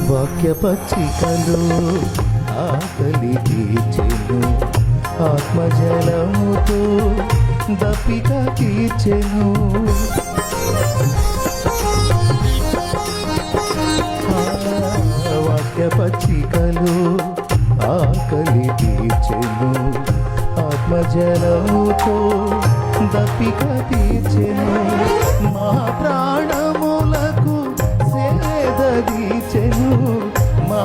వాక్య పచ్చికలు ఆకలి తీర్చెను, ఆత్మజలముతో దప్పిక తీర్చెను. వాక్య పచ్చికలు ఆకలి తీర్చెను, ఆత్మజలముతో దప్పిక తీర్చెను. మా ప్రాణములకు సేదదీచెను, మా